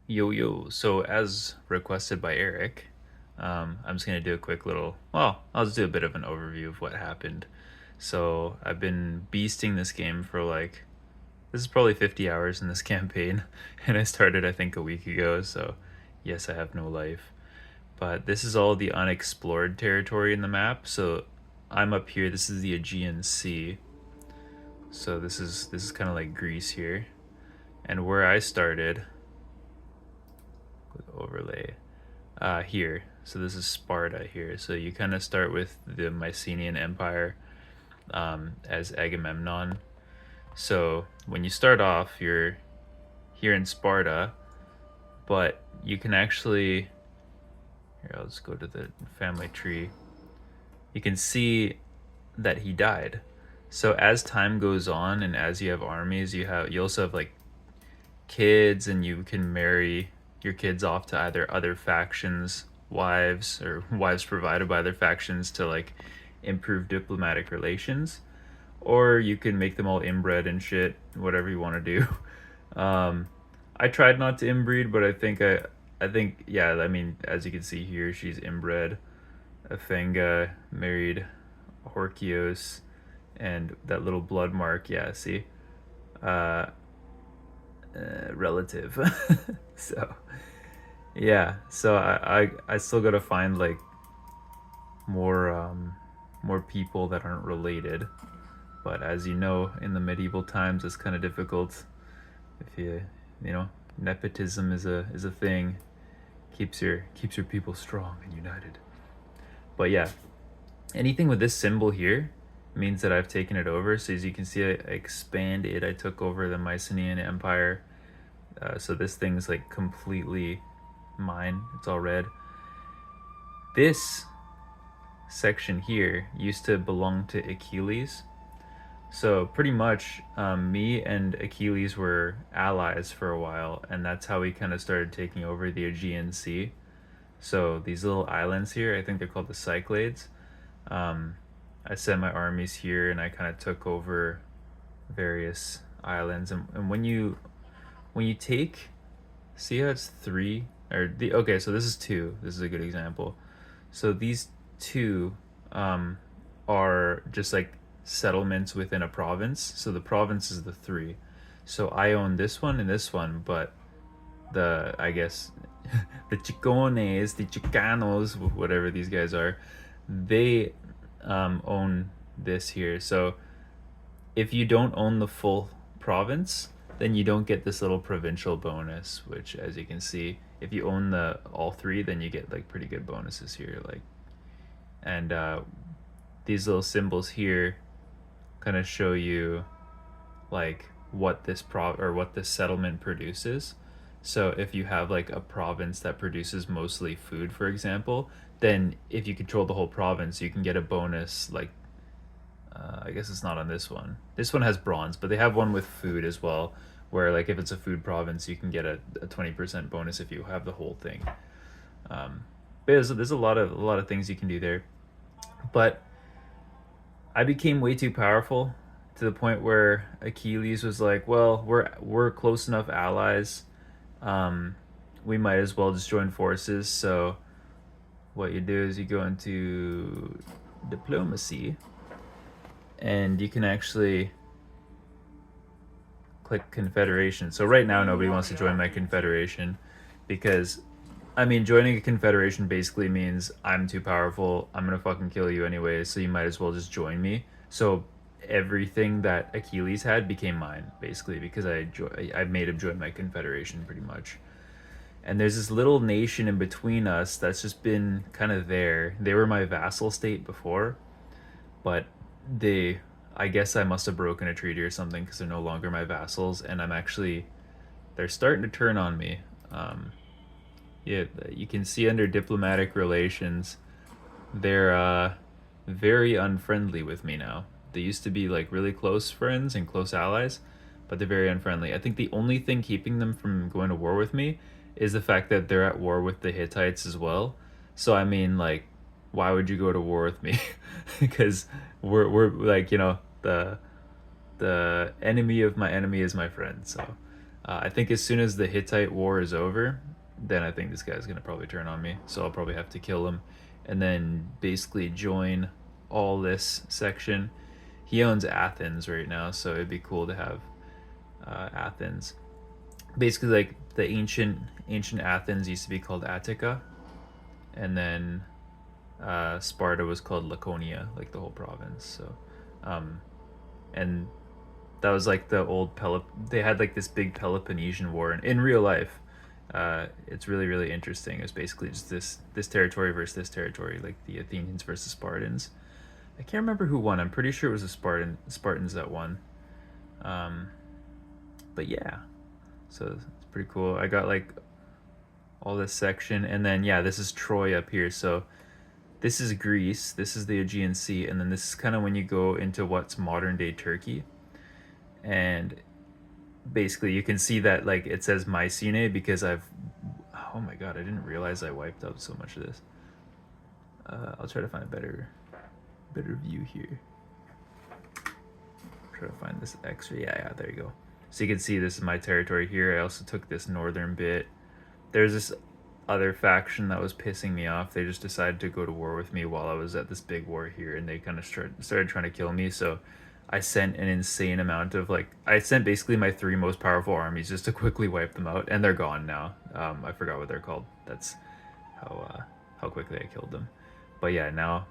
Yo, yo. So, as requested by Eric, I'm just going to do a quick little, well, I'll just do a bit of an overview of what happened. So, I've been beasting this game for like, this is probably 50 hours in this campaign, and I started, I think, a week ago. So, yes, I have no life. But this is all the unexplored territory in the map. So, I'm up here. This is the Aegean Sea. So, this is kind of like Greece here. And where I started, overlay here. So this is Sparta here. So you kind of start with the Mycenaean Empire as Agamemnon. So when you start off, you're here in Sparta, but you can actually here. I'll just go to the family tree. You can see that he died. So as time goes on, and as you have armies, you also have like kids, and you can marry your kids off to either other factions wives or wives provided by other factions to like improve diplomatic relations, or you can make them all inbred and shit, whatever you want to do. I tried not to inbreed, but I think yeah, I mean, as you can see here, she's inbred. Afenga married Horkios, and that little blood mark, yeah, see, uh, relative. So yeah, so I still gotta find like more more people that aren't related. But as you know, in the medieval times, it's kind of difficult. If you know, nepotism is a thing. Keeps your people strong and united. But yeah, anything with this symbol here means that I've taken it over. So as you can see, I expanded. I took over the Mycenaean Empire. So this thing's like completely mine. It's all red. This section here used to belong to Achilles. So pretty much, me and Achilles were allies for a while, and that's how we kind of started taking over the Aegean Sea. So these little islands here, I think they're called the Cyclades. Um, I sent my armies here, and I kind of took over various islands. And when you take, see how it's three or the okay, so this is two. This is a good example. So these two are just like settlements within a province. So the province is the three. So I own this one and this one, but the I guess the Chicones, the Chicanos, whatever these guys are, they own this here. So if you don't own the full province, then you don't get this little provincial bonus, which, as you can see, if you own the all three, then you get like pretty good bonuses here. Like, and these little symbols here kind of show you like what this what this settlement produces. So if you have like a province that produces mostly food, for example, then if you control the whole province, you can get a bonus like I guess it's not on this one. This one has bronze, but they have one with food as well, where like if it's a food province, you can get a 20% bonus if you have the whole thing. But there's a lot of things you can do there. But I became way too powerful to the point where Achilles was like, "Well, we're close enough allies. Um, we might as well just join forces." So what you do is you go into diplomacy, and you can actually click confederation. So right now nobody wants to join my confederation because I mean joining a confederation basically means I'm too powerful. I'm going to fucking kill you anyway, so you might as well just join me. So everything that Achilles had became mine basically because I made him join my confederation pretty much. And there's this little nation in between us that's just been kind of there. They were my vassal state before, but they I guess I must have broken a treaty or something because they're no longer my vassals, and they're starting to turn on me. Um, yeah, you can see under diplomatic relations, they're very unfriendly with me now. They used to be like really close friends and close allies, but they're very unfriendly. I think the only thing keeping them from going to war with me is the fact that they're at war with the Hittites as well. So I mean, like, why would you go to war with me? Because we're like, the enemy of my enemy is my friend. So I think as soon as the Hittite War is over, then I think this guy's gonna probably turn on me. So I'll probably have to kill him, and then basically join all this section. He owns Athens right now, so it'd be cool to have Athens. Basically, like the ancient Athens used to be called Attica, and then Sparta was called Laconia, like the whole province. So, um, and that was like the old they had like this big Peloponnesian war in real life. It's really interesting. It's basically just this territory versus this territory, like the Athenians versus Spartans. I can't remember who won. I'm pretty sure it was the Spartans that won. Um, but yeah, so it's pretty cool. I got like all this section, and then yeah, this is Troy up here. So this is Greece. This is the Aegean Sea, and then this is kind of when you go into what's modern day Turkey, and basically you can see that like it says Mycenae because oh my god, I didn't realize I wiped out so much of this. I'll try to find a better view here. Try to find this extra. Yeah, there you go. So you can see this is my territory here. I also took this northern bit. There's this other faction that was pissing me off. They just decided to go to war with me while I was at this big war here, and they kind of started trying to kill me. So I sent an insane amount of I sent basically my 3 most powerful armies just to quickly wipe them out, and they're gone now. I forgot what they're called. That's how quickly I killed them. But yeah, now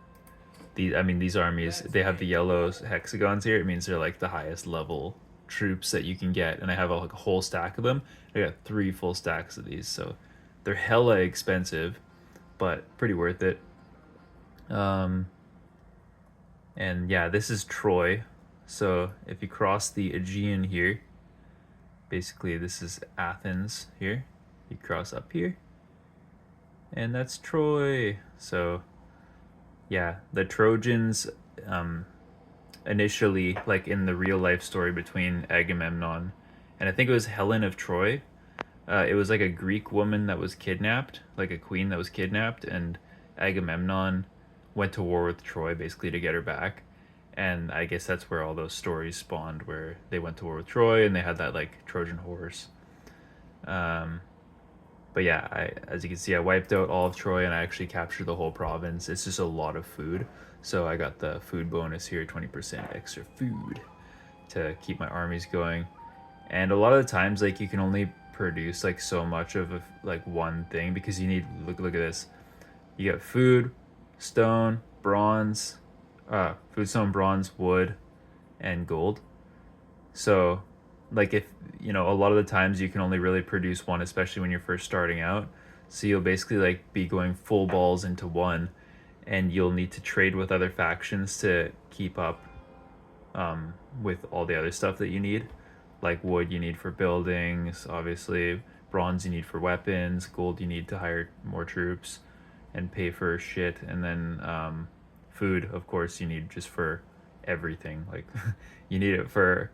these armies, they have the yellow hexagons here. It means they're like the highest level troops that you can get, and I have a whole stack of them. I got 3 full stacks of these, so they're hella expensive, but pretty worth it. And yeah, this is Troy. So if you cross the Aegean here, basically this is Athens here. You cross up here, and that's Troy. So yeah, the Trojans, initially, like in the real life story between Agamemnon and I think it was Helen of Troy, it was like a Greek woman that was kidnapped, like a queen that was kidnapped, and Agamemnon went to war with Troy basically to get her back. And I guess that's where all those stories spawned, where they went to war with Troy and they had that like Trojan horse. Um, but yeah, as you can see, I wiped out all of Troy and I actually captured the whole province. It's just a lot of food, so I got the food bonus here, 20% extra food to keep my armies going. And a lot of the times, like you can only produce like so much of like one thing because you need look at this. You got food, stone, bronze, food, stone, bronze, wood, and gold. So like if a lot of the times you can only really produce one, especially when you're first starting out. So you'll basically like be going full balls into one, and you'll need to trade with other factions to keep up with all the other stuff that you need. Like wood you need for buildings, obviously. Bronze you need for weapons. Gold you need to hire more troops and pay for shit. And then food, of course, you need just for everything. Like you need it for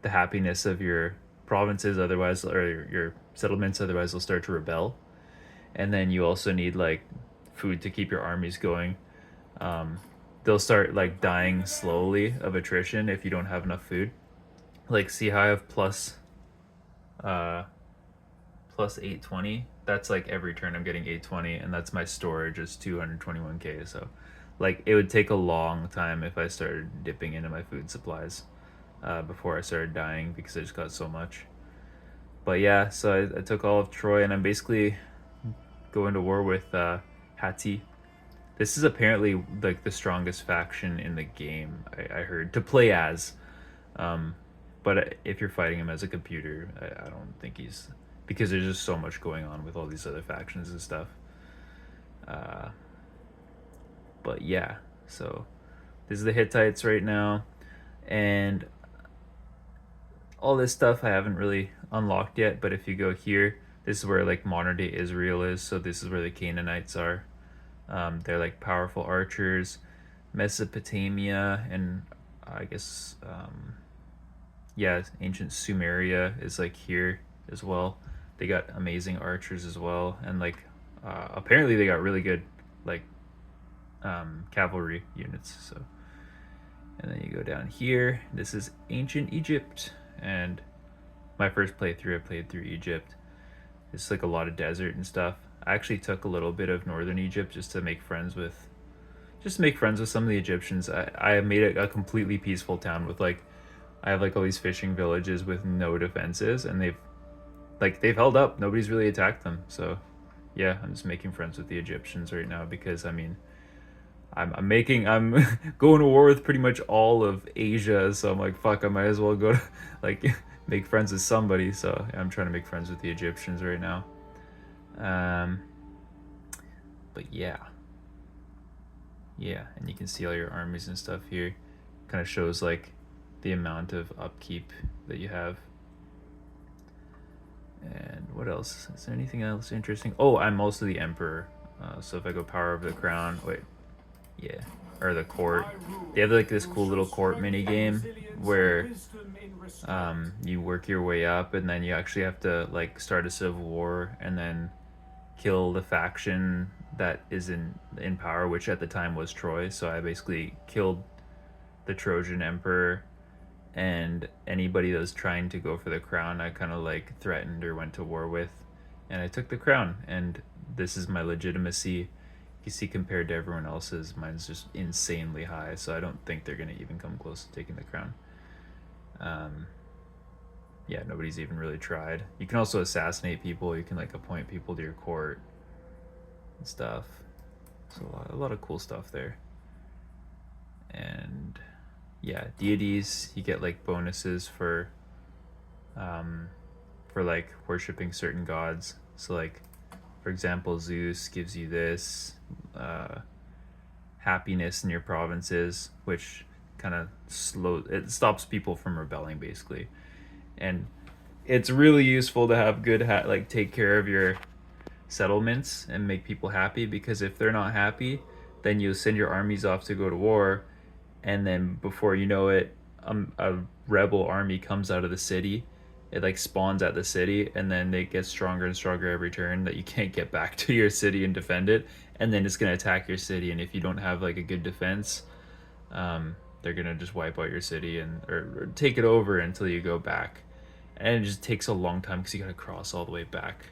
the happiness of your provinces, otherwise, or your settlements, otherwise they'll start to rebel. And then you also need like food to keep your armies going. Um, they'll start like dying slowly of attrition if you don't have enough food. Like see how I have uh plus 820. That's like every turn I'm getting 820, and that's my storage is 221k. So like it would take a long time if I started dipping into my food supplies before I started dying because I just got so much. But yeah, so I took all of Troy, and I'm basically going to war with Hati. This is apparently like the strongest faction in the game, I heard, to play as. Um, but if you're fighting him as a computer, I don't think he's, because there's just so much going on with all these other factions and stuff. Uh, but yeah, so this is the Hittites right now, and all this stuff I haven't really unlocked yet. But if you go here, this is where like modern day Israel is. So this is where the Canaanites are. They're like powerful archers. Mesopotamia and I guess yeah, ancient Sumeria is like here as well. They got amazing archers as well, and like apparently they got really good like cavalry units. So, and then you go down here. This is ancient Egypt, and my first playthrough, I played through Egypt. It's like a lot of desert and stuff. I actually took a little bit of northern Egypt just to make friends with some of the Egyptians. I made it a completely peaceful town with like I have like all these fishing villages with no defenses, and they've held up. Nobody's really attacked them. So yeah, I'm just making friends with the Egyptians right now because I mean I'm going to war with pretty much all of Asia, so I'm like, fuck, I might as well go to like make friends with somebody. So I'm trying to make friends with the Egyptians right now. Um, but yeah, and you can see all your armies and stuff here. Kind of shows like the amount of upkeep that you have. And what else? Is there anything else interesting? Oh, I'm also the emperor. So if I go power over the crown, wait, yeah, or the court. They have like this cool little court mini game where you work your way up, and then you actually have to like start a civil war and then kill the faction that is in power, which at the time was Troy. So I basically killed the Trojan emperor, and anybody that was trying to go for the crown, I kind of like threatened or went to war with, and I took the crown. And this is my legitimacy. You see, compared to everyone else's, mine's just insanely high. So I don't think they're gonna even come close to taking the crown. Um, yeah, nobody's even really tried. You can also assassinate people. You can like appoint people to your court and stuff. So a lot of cool stuff there. And yeah, deities, you get like bonuses for like worshiping certain gods. So like, for example, Zeus gives you this happiness in your provinces, which kind of stops people from rebelling basically. And it's really useful to have good like take care of your settlements and make people happy, because if they're not happy, then you send your armies off to go to war, and then before you know it, a rebel army comes out of the city. It like spawns at the city, and then they get stronger and stronger every turn that you can't get back to your city and defend it, and then it's gonna attack your city. And if you don't have like a good defense, they're gonna just wipe out your city or take it over until you go back. And it just takes a long time because you gotta cross all the way back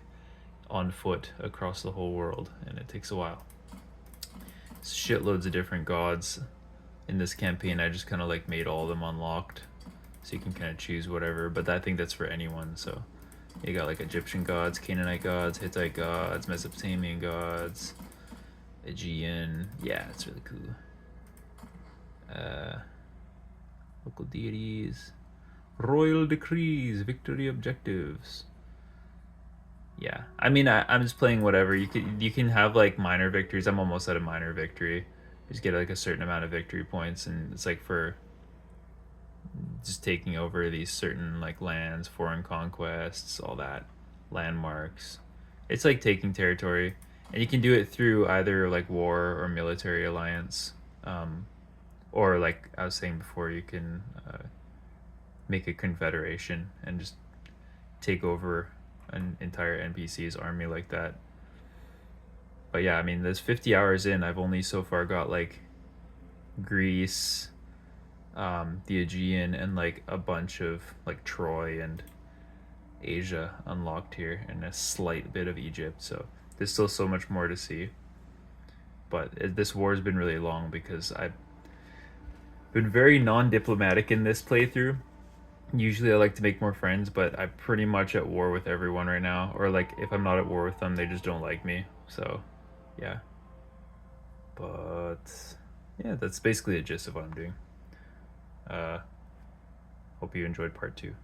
on foot across the whole world, and it takes a while. Shitloads of different gods in this campaign. I just kind of like made all of them unlocked, so you can kind of choose whatever, but I think that's for anyone. So you got like Egyptian gods, Canaanite gods, Hittite gods, Mesopotamian gods, Aegean. Yeah, it's really cool. Local deities, royal decrees, victory objectives. Yeah, I mean, I'm just playing whatever. You can have like minor victories. I'm almost at a minor victory. You just get like a certain amount of victory points, and it's like for just taking over these certain like lands, foreign conquests, all that, landmarks. It's like taking territory, and you can do it through either like war or military alliance, or like I was saying before, you can make a confederation and just take over an entire NPC's army like that. But yeah, I mean, there's 50 hours in. I've only so far got like Greece, the Aegean, and like a bunch of like Troy and Asia unlocked here, and a slight bit of Egypt. So there's still so much more to see. But this war has been really long because I've been very non-diplomatic in this playthrough. Usually I like to make more friends, but I'm pretty much at war with everyone right now. Or like if I'm not at war with them, they just don't like me. So yeah. But yeah, that's basically the gist of what I'm doing. Hope you enjoyed part 2.